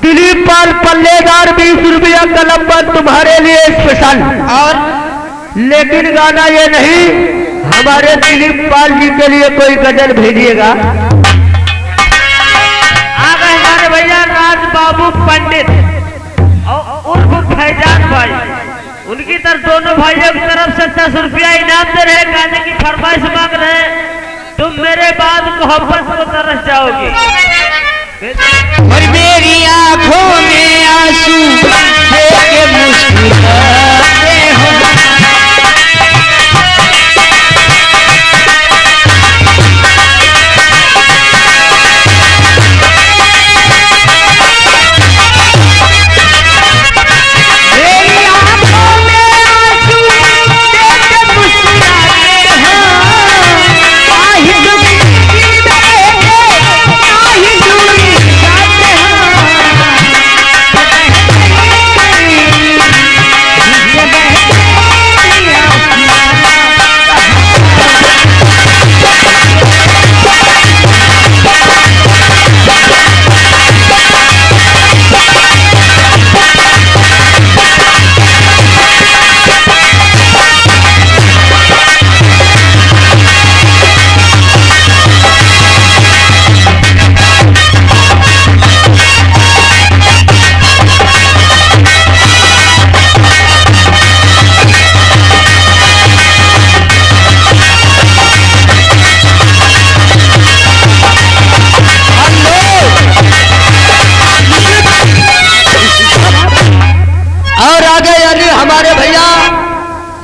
दिलीप पाल पल्लेदार 20 रुपया कलम पर तुम्हारे लिए स्पेशल। और लेकिन गाना ये नहीं, हमारे दिलीप पाल जी के लिए कोई गजल भेजिएगा। आ गए हमारे भैया राज बाबू पंडित उर्फ फैजान भाई, उनकी तरफ दोनों भाइयों की तरफ से 10 रुपया इनाम दे रहे। गाने की फरमाइश मांग रहे, तुम मेरे बाद मोहब्बत को तरस जाओगी। और मेरी आंखों में आंसू लेके मुस्कुराते हो,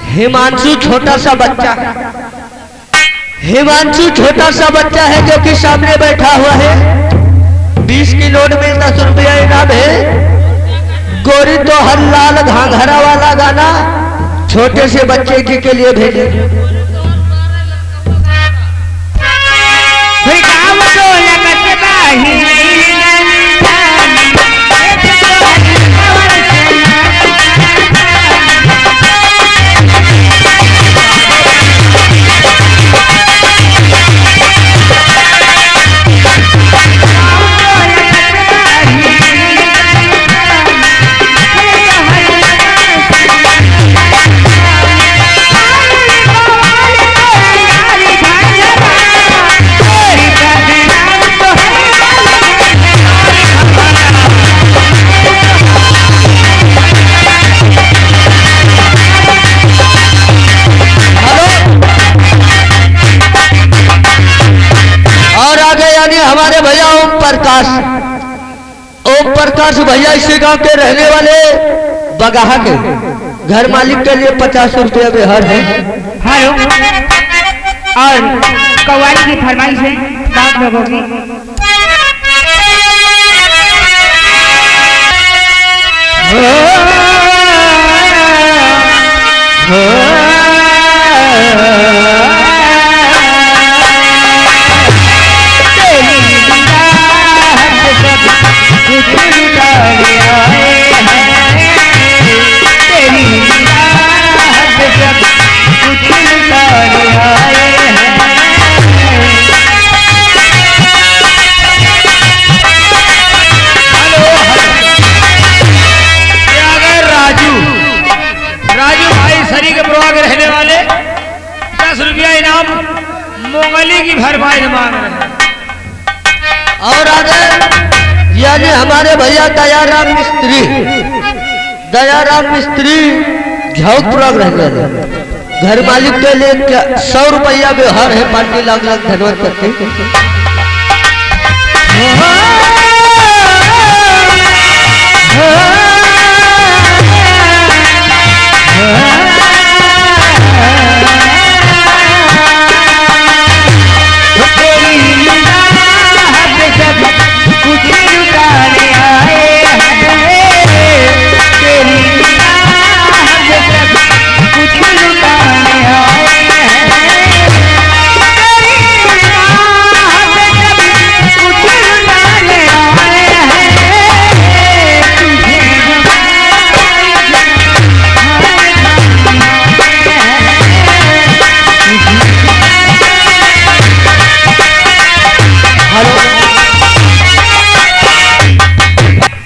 हिमांशु छोटा सा बच्चा है। हिमांशु छोटा सा बच्चा है जो कि सामने बैठा हुआ है। 20 की नोट में 10 रुपया इनाम है। गोरी तो हर लाल घाघरा वाला गाना छोटे से बच्चे जी के लिए भेजे। हमारे भैया ओम प्रकाश भैया इसी गांव के रहने वाले बगाहा के घर मालिक के लिए 50 रुपया बिहार है। हेलो, और कव्वाली की फरमाइश है गांव लोगों की। मोंगली की भरपाई मांग रहे हैं। और आगे यानी हमारे भैया दयाराम मिस्त्री झौकपुरा रहने वाले घर मालिक के लिए 100 रुपया व्यवहार है। पार्टी लाख लाख धन्यवाद करते हैं।